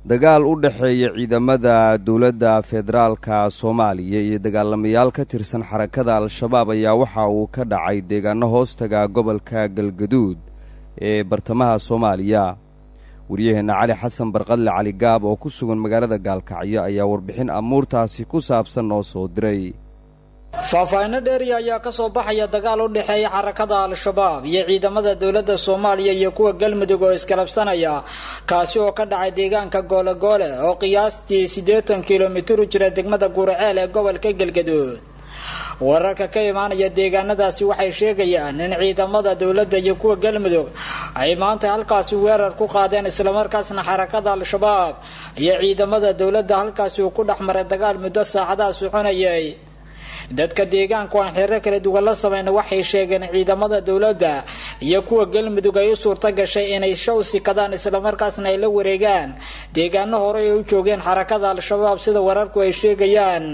dagaal u dhaxeeya ciidamada dawladda federaalka Soomaaliya iyo dagaalamayaal ka tirsan xarakada Al-Shabaab ayaa waxa uu ka dhacay deegaano hoostaga gobolka Galgaduud ee bartamaha Soomaaliya. wariyaheena Cali Xasan Barqadle Cali Gaab oo ku sugan magaalada Gaalkacyo ayaa warbixin amuurtaasi ku saabsan oo soo diray. faahfaahin dheer ayaa ka soo baxaya dagaal u dhaxeeya xarakada Al-Shabaab iyo ciidamada dawladda Soomaaliya iyo kuwa Galmudug oo iskalabsanaya kaasi oo ka dhacay deegaanka Goole oo qiyaastii 80 kiiloomitir u jira degmada Guraceel ee gobolka Galgaduud. wararka ka imaanaya deegaanadaasi waxay sheegayaan in ciidamada dawladda iyo kuwa Galmudug ay maanta halkaasi weerar ku qaadeen isla markaasna xarakada Al-Shabaab iyo ciidamada dawladda halkaasi ku dhaxmaray dagaal muddo saacadaha soconayay. dadka deegaanka aan xiriir kala duwan la sameeyay waxay sheegeen ciidamada dawladda iyo kuwa Galmudug ay u suurta gashay inay shawsi kadaan isla markaasna ay la wareegaan deegaano hore ay u joogeen xarakada Al-Shabaab sida wararku ay sheegayaan.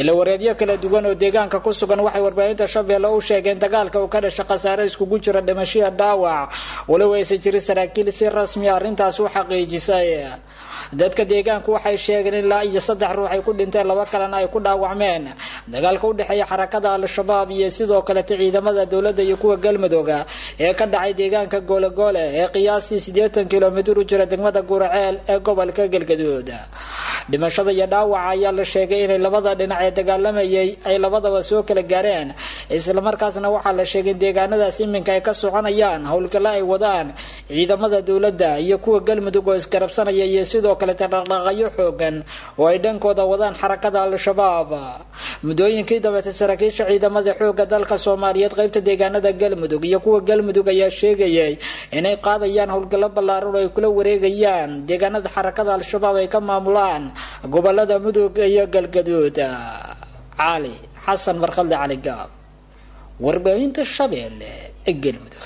ila wareedyo kala duwan oo deegaanka ku sugan waxay warbaahinta Shabeelle u sheegeen dagaalka uu ka dhashay khasaare iskugu jira dhimasho iyo dhaawac walow aysan jirin saraakiil si rasmi ah arrintaas u xaqiijisay. dadka deegaanku waxay sheegeen in ilaa iyo 3 ruux ay ku dhinteen 2 kalena ay ku dhaawacmeen dagaalka u dhaxeeya xarakada Al-Shabaab iyo sidoo kale ciidamada dawladda iyo kuwa Galmudug ee ka dhacay deegaanka Goole ee qiyaastii 80 kiiloomitir u jira degmada Guraceel ee gobolka Galgaduud. dhimashada iyo dhaawaca ayaa la sheegay in labada dhinac ee dagaalamayay ay labadaba soo kala gaareen isla markaasna waxaa la sheegay in deegaanadaas iminka ay ka soconayaan howlgalo ay wadaan ciidamada dawladda iyo kuwa Galmudug oo iskarabsanaya iyo sidoo kale dhaqdhaqaaqyo xoogan oo ay dhankooda wadaan xarakada Al-Shabaab. mudooyinkii dambe saraakiisha ciidamada xoogga dalka Soomaaliyeed qaybta deegaanada Galmudug iyo kuwa Galmudug ayaa sheegayay inay qaadayaan howlgalo ballaaran oo ay kula wareegayaan deegaanada xarakada Al-Shabaab ay ka maamulaan gobolada Mudug iyo Galgaduud. Cali Xasan Barqadle Cali Gaab warbaahinta Shabeelle ee Galmudug.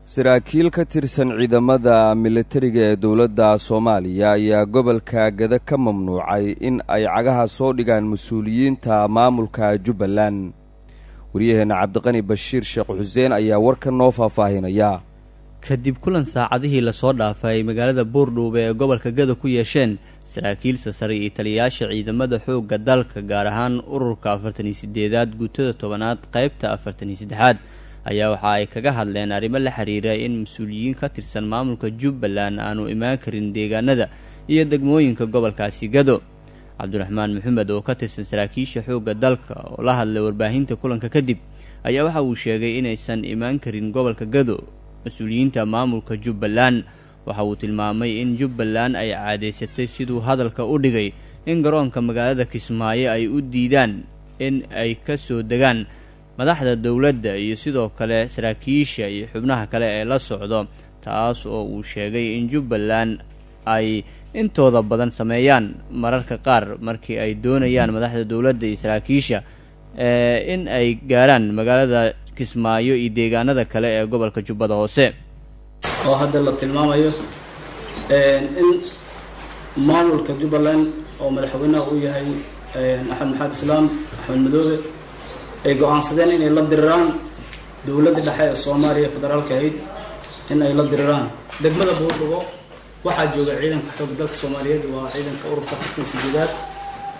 saraakiil ka tirsan ciidamada militariga ee dawladda Soomaaliya ayaa gobolka Gada ka mamnuucay in ay cagaha soo dhigaan mas'uuliyiinta maamulka Jubbaland. wariyaheena Cabdiqani Bashiir Sheekh Xuseen ayaa warkan noo faahfaahinaya. kadib kulan saacadihii la soo dhaafay magaalada Buurdhuube ee gobolka Gada ku yeesheen saraakiil sare iyo taliyayaasha ciidamada xoogga dalka gaar ahaan ururka 48aad guutada 10aad qaybta 43aad ayaa waxa ay kaga hadleen arrimo la xiriira in mas'uuliyiin ka tirsan maamulka Jubbaland aanu imaan karin deegaanada iyo degmooyinka gobolkaasi Gado. Cabdiraxmaan Maxamed oo ka tirsan saraakiisha xoogga dalka oo la hadlay warbaahinta kulanka kadib ayaa waxa uu sheegay inaysan imaan karin gobolka Gado mas'uuliyiinta maamulka Jubbaland. waxa uu tilmaamay in Jubbaland ay caadeysatay siduu hadalka u dhigay in garoonka magaalada Kismaayo ay u diidaan in ay ka soo degaan madaxda dawladda iyo sidoo kale saraakiisha iyo xubnaha kale ee la socdo, taas oo uu sheegay in Jubbaland ay intooda badan sameeyaan mararka qaar markii ay doonayaan madaxda dawladda iyo saraakiisha in ay gaaraan magaalada Kismaayo iyo deegaanada kale ee gobolka Jubbada Hoose. oo hadda la tilmaamayo in maamulka Jubbaland oo madaxweynaha uu yahay Axmed Maxamed Islaam Axmed Madoobe ay go'aansadeen inay la diriraan dawladda dhexe ee Soomaaliya federaalka ahayd in ay la diriraan degmada Buurdhubo. waxaa jooga ciidanka xoogga dalka Soomaaliyeed waa ciidanka ururka 48aad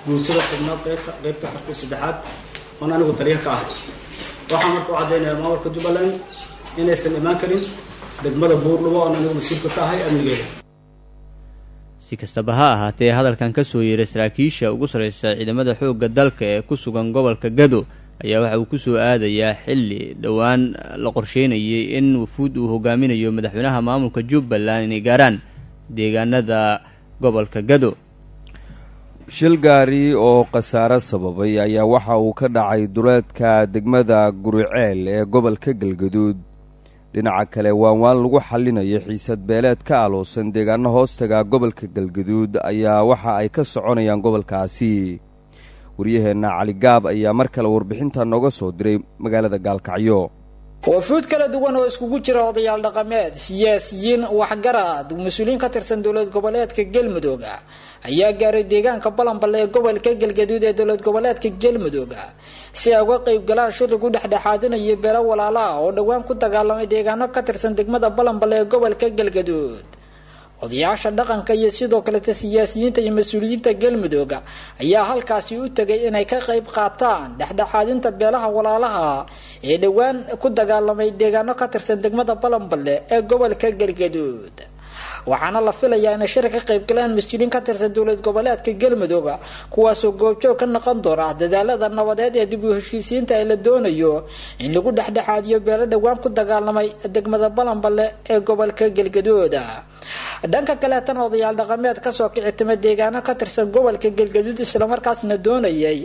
guutada 10aad qaybta 43aad oo anigu taliye ka ah. waxaan markaa u cadeynayaa maamulka Jubbaland inaysan imaan karin degmada Buurdhubo oo anigu mas'uulka ka ahay amnigeeda. si kastaba ha ahaatee hadalkan ka soo yeeray saraakiisha ugu sareysa ciidamada xoogga dalka ee ku sugan gobolka Gado ayaa waxa uu ku soo aadayaa xilli dhawaan la qorsheynayay in wufuud uu hogaaminayo madaxweynaha maamulka Jubbaland inay gaaraan deegaanada gobolka Gado. shil gaari oo khasaare sababay ayaa waxa uu ka dhacay duleedka degmada Guraceel ee gobolka Galgaduud. dhinaca kale waan lagu xalinayo xiisad beeleed ka aloosan deegaano hoostaga gobolka Galgaduud ayaa waxa ay ka soconayaan gobolkaasi. wariyaheena Cali Gaab ayaa mar kale warbixinta nooga soo diray magaalada Gaalkacyo. wafuud kala duwan oo iskugu jira odayaal dhaqameed, siyaasiyiin, waxgarad, mas'uuliyiin ka tirsan dawlad goboleedka Galmudug ayaa gaaray deegaanka Balanballe ee gobolka Galgaduud ee dawlad goboleedka Galmudug si ay uga qayb galaan shir lagu dhexdhexaadinayo beelo walaala oo dhawaan ku dagaalamay deegaano ka tirsan degmada Balanballe ee gobolka Galgaduud. odayaasha dhaqanka iyo sidoo kale siyaasiyiinta iyo mas'uuliyiinta galmudug ayaa halkaasi u tagay inay ka qayb qaataan dhexdhexaadinta beelaha walaalaha ee dhawaan ku dagaalamay deegaano ka tirsan degmada Balanballe ee gobolka Galgaduud waxaana la filayaa in shir ka qayb galaan mas'uuliyiin ka tirsan dowlad goboleedka Galmudug kuwaas oo goobjoog ka noqon doona dadaalada nabadeed ee dib u heshiisiinta ee la doonayo in lagu dhexdhexaadiyo beelo dhawaan ku dagaalamay degmada Balanballe ee gobolka Galgaduud dhanka kale tan odayaal dhaqameed ka soo kicitay deegaano ka tirsan gobolka Galgaduud isla markaasna doonayay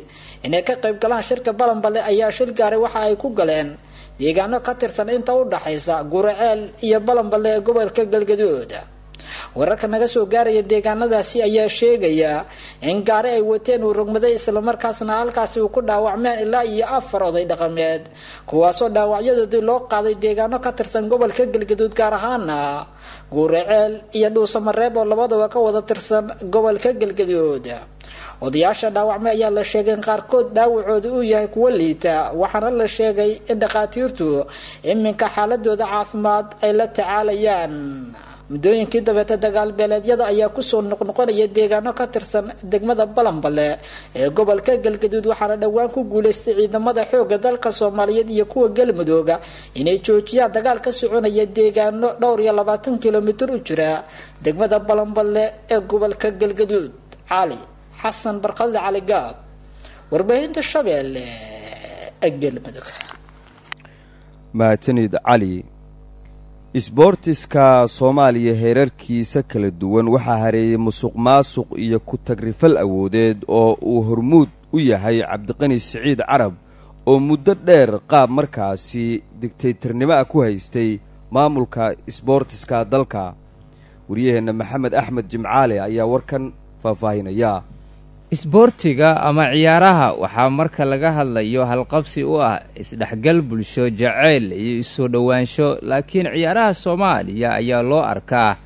inay ka qayb galaan shirka Balanballe ayaa shil gaaray waxa ay ku galeen deegaano ka tirsan inta u dhaxaysa Guriceel iyo Balanballe ee gobolka Galgaduud wararka naga soo gaaraya deegaanadaasi ayaa sheegaya in gaari ay wateen uu rogmaday isla markaasna halkaasi uu ku dhaawacmeen ilaa iyo 4 oday dhaqameed kuwaas oo dhaawacyadoodii loo qaaday deegaano ka tirsan gobolka Galgaduud gaar ahaan Guriceel iyo Dhuusamareeb oo labadaba ka wada tirsan gobolka Galgaduud odayaasha dhaawacmay ayaa la sheegay in qaarkood dhaawacoodu uu yahay kuwa liita waxaana la sheegay in dhaqaatiirtu iminka xaaladooda caafimaad ay la tacaalayaan mudooyinkii dabeeta dagaal beeleedyada ayaa ku soo noqnoqonaya deegaano ka tirsan degmada Balanballe ee gobolka Galgaduud waxaana dhawaan ku guuleystay ciidamada xoogga dalka Soomaaliyeed iyo kuwa Galmudug inay joojiyaan dagaal ka soconaya deegaano dhowr iyo 20 kiiloomitir u jira degmada Balanballe ee gobolka Galgaduud cali xasan barqadle cali gaab warbaahinta Shabeelle ee Galmudug maatanid cali isboortiska Soomaaliya heerarkiisa kala duwan waxaa hareeyay musuqmaasuq iyo ku tagrifal awoodeed oo uu hormuud u yahay Cabdiqani Siciid Carab oo muddo dheer qaab markaasi dictatornimo ku haystay maamulka isboortiska dalka wariyaheena Maxamed Axmed Jimcaale ayaa warkan faahfaahinaya isboortiga ama ciyaaraha waxaa marka laga hadlayo halqabsi u ah isdhexgal bulsho jacayl iyo isu dhawaansho laakiin ciyaaraha Soomaaliya ayaa loo arkaa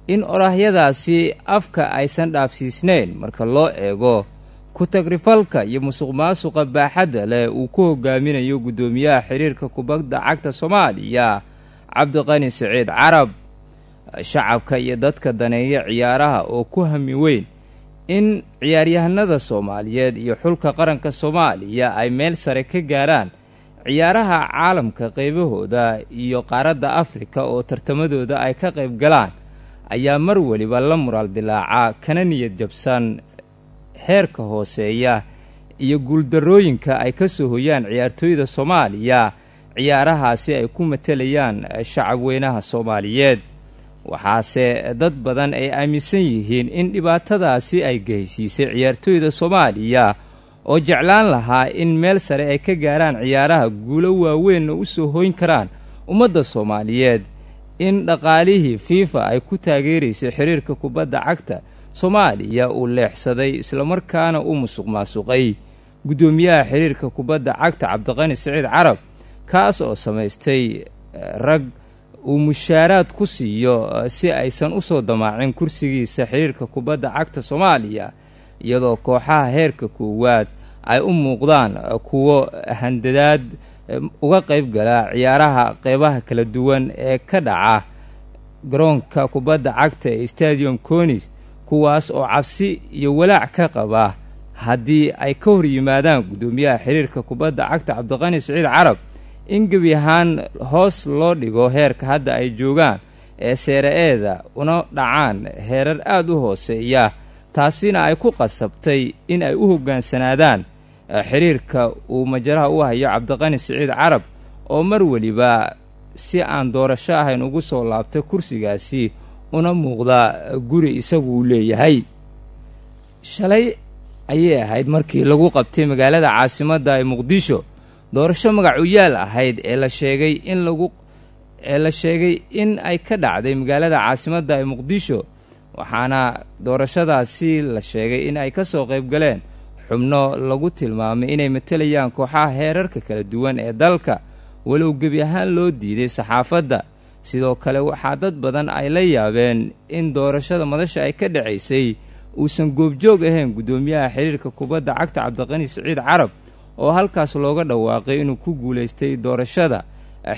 in oraahyadaasi afka aysan dhaafsiisnayn marka loo eego ku tagrifalka iyo musuqmaasuqa baaxadda leh uu ku hogaaminayo gudoomiyaha xiriirka kubadda cagta Soomaaliya Cabdiqani Siciid Carab shacabka iyo dadka daneeya ciyaaraha oo ku hami weyn in ciyaaryahanada Soomaaliyeed iyo xulka qaranka Soomaaliya ay meel sare ka gaaraan ciyaaraha caalamka qaybahooda iyo qaaradda Afrika oo tartamadooda ay ka qayb galaan ayaa mar waliba la mural dilaaca kana niyad jabsan heerka hooseeya iyo guuldarooyinka ay ka soo hoyaan ciyaartooyda Soomaaliya ciyaarahaasi ay ku matelayaan shacab weynaha Soomaaliyeed waxaase dad badan ay aaminsan yihiin in dhibaatadaasi ay geysiisay ciyaartooyda Soomaaliya oo jeclaan lahaa in meel sare ay ka gaaraan ciyaaraha guulo waaweyn oo u soo hoyn karaan ummadda Soomaaliyeed in dhaqaalihii FIFA ay ku taageeraysay xiriirka kubadda cagta Soomaaliya uu leexsaday isla markaana uu musuqmaasuqay gudoomiyaha xiriirka kubadda cagta Cabdiqani Siciid Carab kaas oo samaystay rag uu mushaaraad ku siiyo si aysan u soo damaacin kursigiisa xiriirka kubadda cagta Soomaaliya iyadoo kooxaha heerka koowaad ay u muuqdaan kuwo handadaad uga qayb gala ciyaaraha qeybaha kala duwan ee ka dhaca garoonka kubadda cagta ee Stadium Konis kuwaas oo cabsi iyo walaac ka qaba haddii ay ka hor yimaadaan gudoomiyaha xiriirka kubadda cagta Cabdiqani Siciid Carab in gebi ahaan hoos loo dhigo heerka hadda ay joogaan ee seeraeeda una dhacaan heerar aad u hooseeya taasina ay ku qasabtay in ay u hoggaansanaadaan xiriirka uu majaraha u hayo Cabdiqani Siciid Carab oo mar waliba si aan doorasho ahayn ugu soo laabtay kursigaasi una muuqda guri isagu uu leeyahay shalay ayay ahayd markii lagu qabtay magaalada caasimadda ee Muqdisho doorasho magac u yaal ahayd ee la sheegay in ay ka dhacday magaalada caasimadda ee Muqdisho waxaana doorashadaasi la sheegay in ay ka soo qayb galeen xubno lagu tilmaamay inay matelayaan kooxaha heerarka kala duwan ee dalka walow gebi ahaan loo diiday saxaafadda sidoo kale waxaa dad badan ay la yaabeen in doorashada madasha ay ka dhacaysay uusan goobjoog ahayn gudoomiyaha xiriirka kubadda cagta Cabdiqani Siciid Carab oo halkaas looga dhawaaqay inuu ku guuleystay doorashada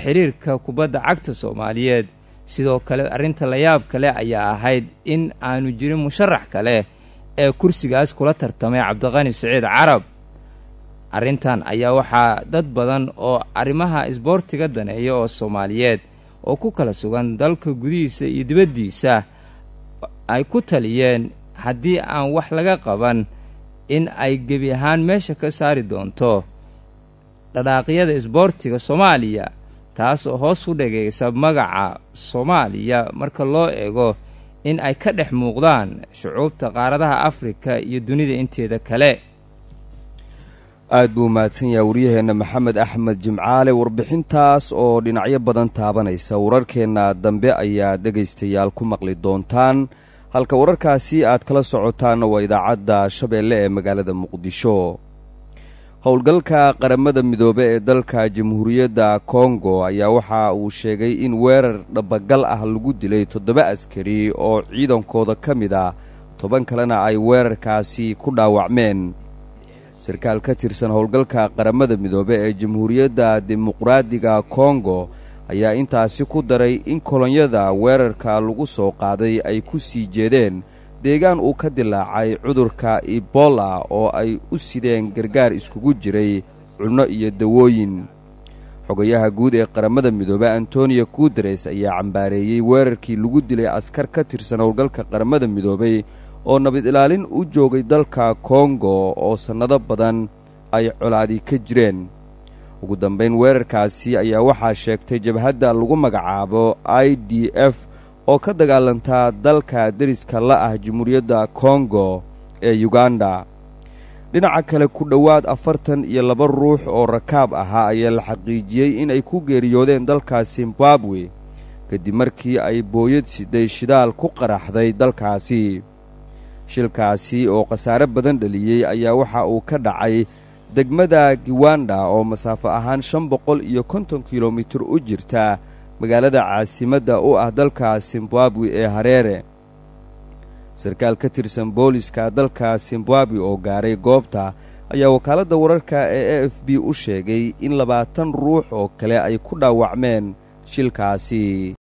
xiriirka kubadda cagta Soomaaliyeed sidoo kale arrinta layaab kale ayaa ahayd in aanu jirin musharax kale ee kursigaas kula tartamay cabdiqani siciid carab. arrintan ayaa waxaa dad badan oo arrimaha isboortiga daneeya oo Soomaaliyeed oo ku kala sugan dalka gudihiisa iyo dibaddiisa ay ku taliyeen haddii aan wax laga qaban in ay gebi ahaan meesha ka saari doonto dhaqaaqyada isboortiga Soomaaliya, taas oo hoos u dhigaysa magaca Soomaaliya marka loo eego in ay ka dhex muuqdaan shucuubta qaaradaha Afrika iyo dunida inteeda kale. aad buu mahadsan yahay waryaheena Maxamed Axmed Jimcaale warbixintaas oo dhinacyo badan taabanaysa. wararkeena dambe ayaa dhagaystayaal ku maqli doontaan, halka wararkaasi aad kala socotaan waa idaacadda Shabeelle ee magaalada Muqdisho. howlgalka qaramada midoobe ee dalka Jamhuuriyadda Kongo ayaa waxa uu sheegay in weerar dhabagal ah lagu dilay 7 askari oo ciidankooda ka mid ah, 10 kalena ay weerarkaasi ku dhaawacmeen. sarkaal ka tirsan howlgalka qaramada midoobe ee Jamhuuriyadda Dimuqraadiga Kongo ayaa intaasi ku daray in kolonyada weerarka lagu soo qaaday ay ku sii jeedeen deegaan uu ka dilaacay cudurka Ebola oo ay u sideen gargaar iskugu jiray cunno iyo dawooyin. xogayaha guud ee qaramada midoobe Antonio Guterres ayaa cambaareeyay weerarkii lagu dilay askar ka tirsan howlgalka qaramada midoobe oo nabad ilaalin u joogay dalka Kongo oo sannado badan ay colaadi ka jireen. ugu dambayn weerarkaasi ayaa waxaa sheegtay jabhadda lagu magacaabo IDF oo ka dagaalanta dalka deriska la ah Jamhuuriyadda Kongo ee Uganda. dhinaca kale ku dhowaad 42 ruux oo rakaab ahaa ayaa la xaqiijiyey in ay ku geeriyoodeen dalka Zimbabwe kadib markii ay booyad siday shidaal ku qaraxday dalkaasi. shilkaasi oo khasaare badan dhaliyey ayaa waxa uu ka dhacay degmada Kiwanda oo masaafo ahaan 550 kilomitir u jirta magaalada caasimadda u ah dalka Zimbabwe ee Harare. sarkaal ka tirsan booliska dalka Zimbabwe oo gaaray goobta ayaa wakaaladda wararka ee AFP u sheegay in 20 ruux oo kale ay ku dhaawacmeen shilkaasi.